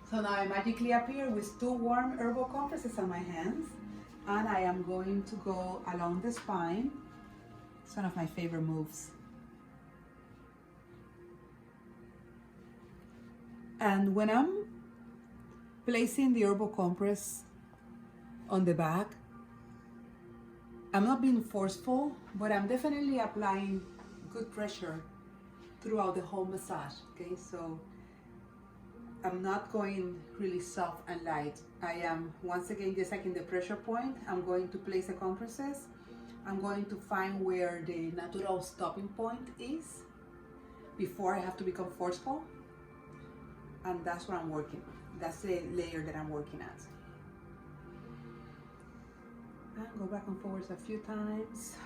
So now I magically appear with two warm herbal compresses on my hands, and I am going to go along the spine. It's one of my favorite moves. And when I'm placing the herbal compress on the back, I'm not being forceful, but I'm definitely applying good pressure throughout the whole massage, okay? So I'm not going really soft and light. I am, once again, just like in the pressure point, I'm going to place the compresses. I'm going to find where the natural stopping point is before I have to become forceful. And that's what I'm working on. That's the layer that I'm working at. And go back and forwards a few times.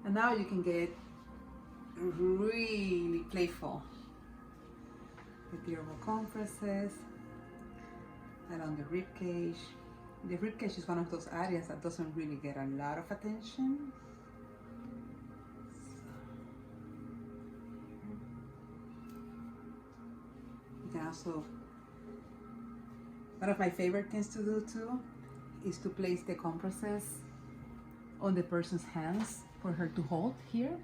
And now you can get really playful with the herbal compresses along the rib cage. The rib cage is one of those areas that doesn't really get a lot of attention. You can also, one of my favorite things to do too is to place the compresses on the person's hands for her to hold here.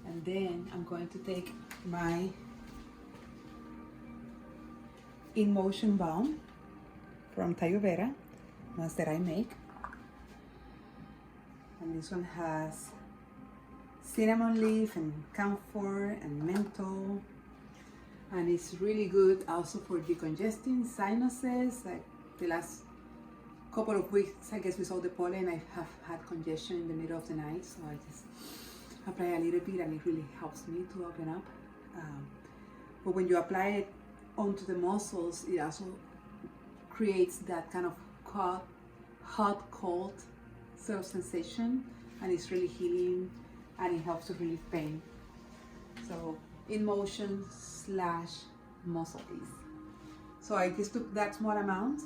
And then I'm going to take my In Motion balm from Thaiyurveda, ones that I make. And this one has cinnamon leaf and camphor and menthol. And it's really good also for decongesting sinuses. Like the last couple of weeks, I guess with all the pollen, I have had congestion in the middle of the night. So I just apply a little bit and it really helps me to open up. But when you apply it onto the muscles, it also creates that kind of hot, cold sort of sensation, and it's really healing and it helps to relieve pain. So In Motion / muscle ease. So I just took that small amount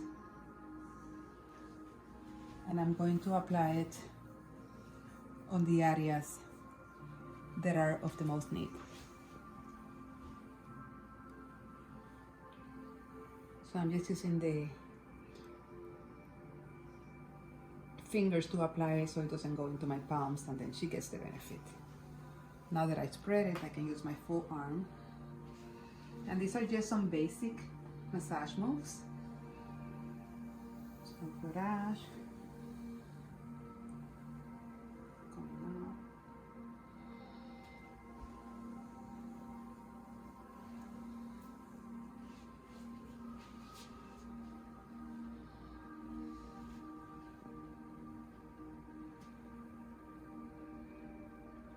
and I'm going to apply it on the areas that are of the most need. So I'm just using the fingers to apply it so it doesn't go into my palms, and then she gets the benefit. Now that I spread it, I can use my full arm. And these are just some basic massage moves. Some courage. Coming up.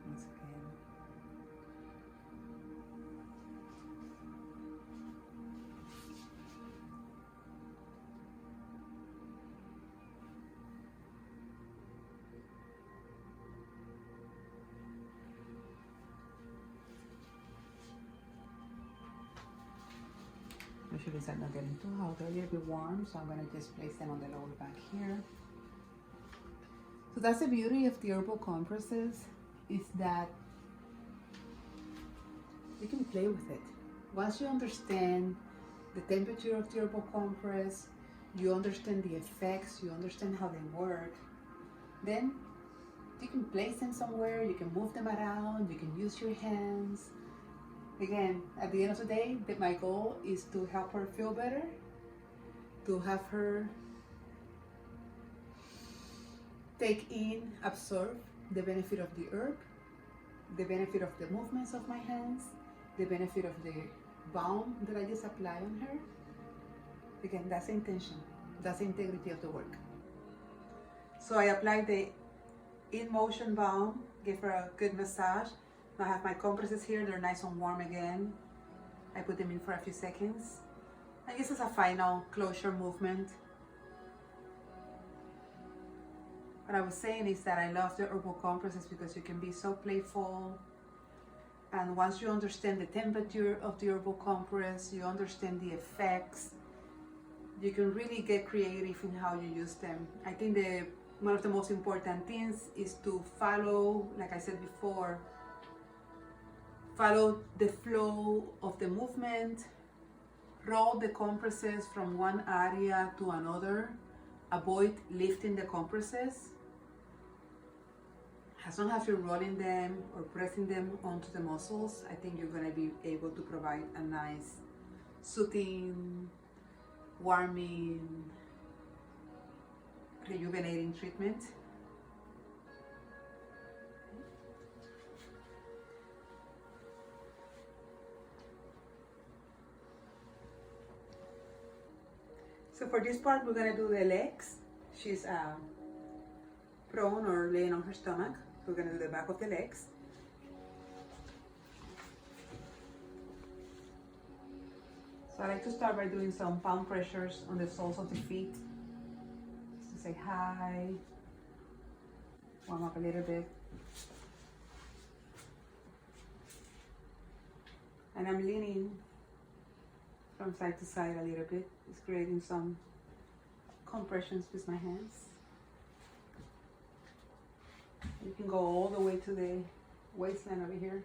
Once again. Usually it's not getting too hot, they're a little bit warm, so I'm going to just place them on the lower back here. So that's the beauty of the herbal compresses, is that you can play with it. Once you understand the temperature of the herbal compress, you understand the effects, you understand how they work, then you can place them somewhere, you can move them around, you can use your hands. Again, at the end of the day, my goal is to help her feel better, to have her take in, absorb the benefit of the herb, the benefit of the movements of my hands, the benefit of the balm that I just apply on her. Again, that's the intention, that's the integrity of the work. So I applied the In Motion balm, gave her a good massage. Now I have my compresses here, they're nice and warm again. I put them in for a few seconds. And this is a final closure movement. What I was saying is that I love the herbal compresses because you can be so playful. And once you understand the temperature of the herbal compress, you understand the effects, you can really get creative in how you use them. I think one of the most important things is to follow, like I said before, Follow the flow of the movement. Roll the compresses from one area to another. Avoid lifting the compresses. As long as you're rolling them or pressing them onto the muscles, I think you're going to be able to provide a nice, soothing, warming, rejuvenating treatment. So for this part, we're gonna do the legs. She's prone or laying on her stomach. We're gonna do the back of the legs. So I like to start by doing some palm pressures on the soles of the feet. Just to say hi, warm up a little bit. And I'm leaning from side to side a little bit. Just creating some compressions with my hands. You can go all the way to the waistline over here.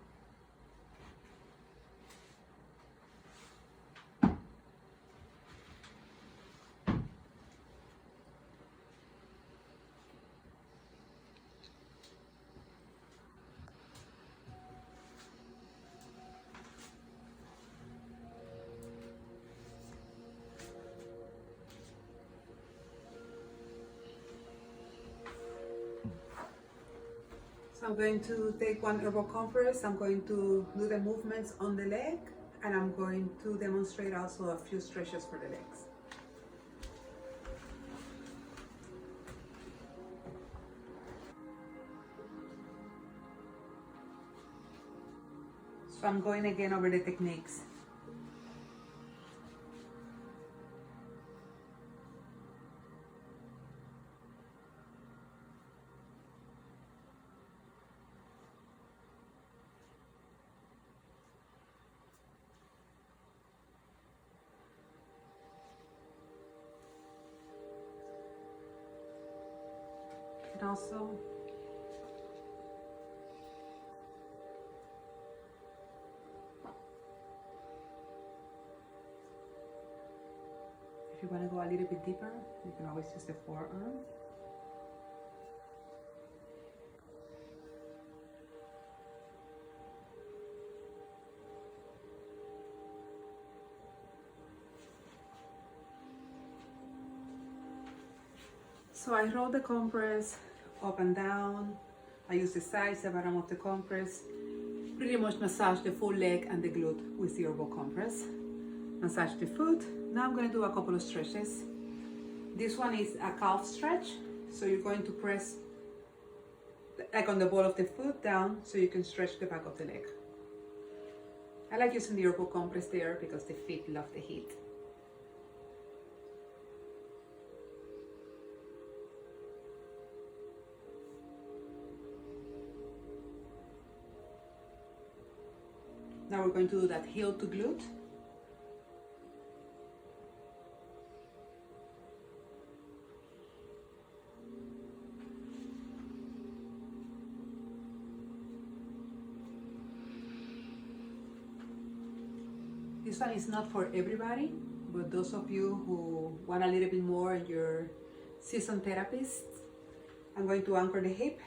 So I'm going to take one herbal compress. I'm going to do the movements on the leg, and I'm going to demonstrate also a few stretches for the legs. So I'm going again over the techniques. And also if you want to go a little bit deeper, you can always use the forearm. So I roll the compress up and down. I use the sides, the bottom of the compress. Pretty much massage the full leg and the glute with the herbal compress. Massage the foot. Now I'm going to do a couple of stretches. This one is a calf stretch. So you're going to press like on the ball of the foot down so you can stretch the back of the leg. I like using the herbal compress there because the feet love the heat. Now we're going to do that heel to glute. This one is not for everybody, but those of you who want a little bit more and you're seasoned therapists, I'm going to anchor the hip.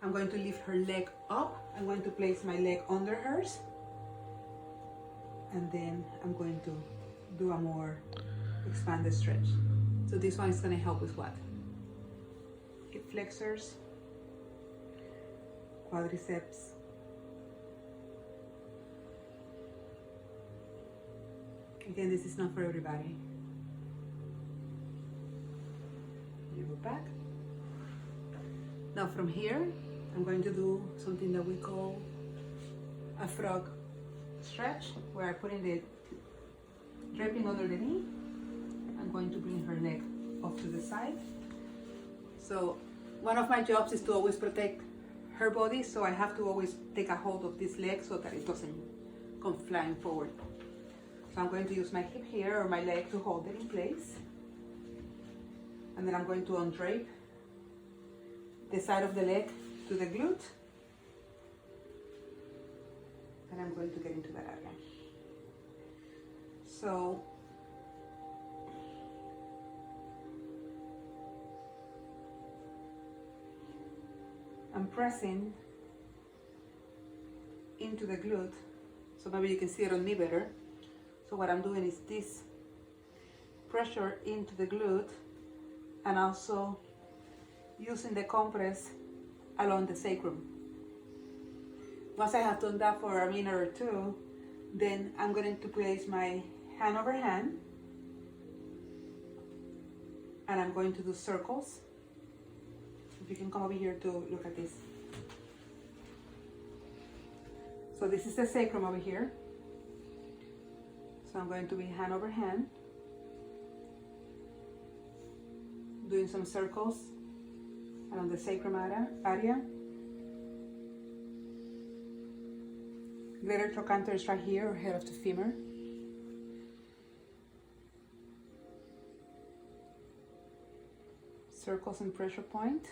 I'm going to lift her leg up. I'm going to place my leg under hers. And then I'm going to do a more expanded stretch. So this one is going to help with what? Hip flexors, quadriceps, again, this is not for everybody. You go back. Now from here, I'm going to do something that we call a frog stretch, where I put in the draping under the knee. I'm going to bring her leg off to the side. So one of my jobs is to always protect her body, so I have to always take a hold of this leg so that it doesn't come flying forward. So I'm going to use my hip here or my leg to hold it in place. And then I'm going to undrape the side of the leg to the glute. I'm going to get into that area. So I'm pressing into the glute, so maybe you can see it on me better. So what I'm doing is this pressure into the glute, and also using the compress along the sacrum. Once I have done that for a minute or two, then I'm going to place my hand over hand, and I'm going to do circles. If you can come over here to look at this. So this is the sacrum over here. So I'm going to be hand over hand, doing some circles around the sacrum area. Greater trochanter is right here, or head of the femur. Circles and pressure point.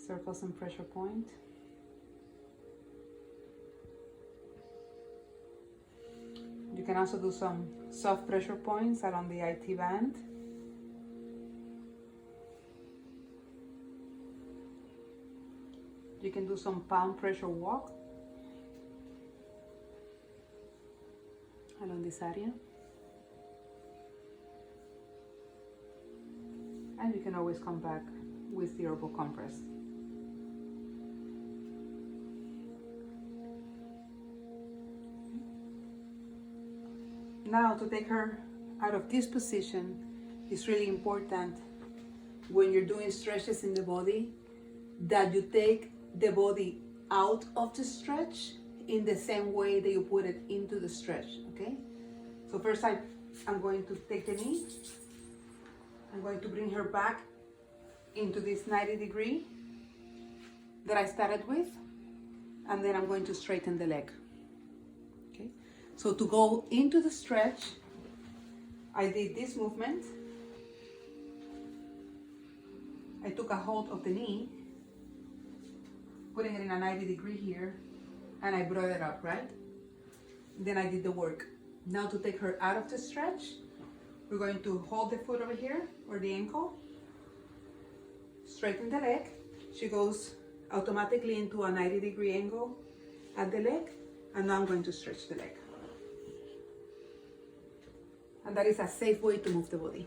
Circles and pressure point. You can also do some soft pressure points along the IT band. You can do some palm pressure walk along this area. And you can always come back with the herbal compress. Now, to take her out of this position, it's really important when you're doing stretches in the body that you take the body out of the stretch in the same way that you put it into the stretch, okay? So first I'm going to take the knee. I'm going to bring her back into this 90 degree that I started with, and then I'm going to straighten the leg, okay? So to go into the stretch, I did this movement. I took a hold of the knee, putting it in a 90 degree here, and I brought it up, right? Then I did the work. Now to take her out of the stretch, we're going to hold the foot over here, or the ankle, straighten the leg. She goes automatically into a 90 degree angle at the leg, and now I'm going to stretch the leg. And that is a safe way to move the body.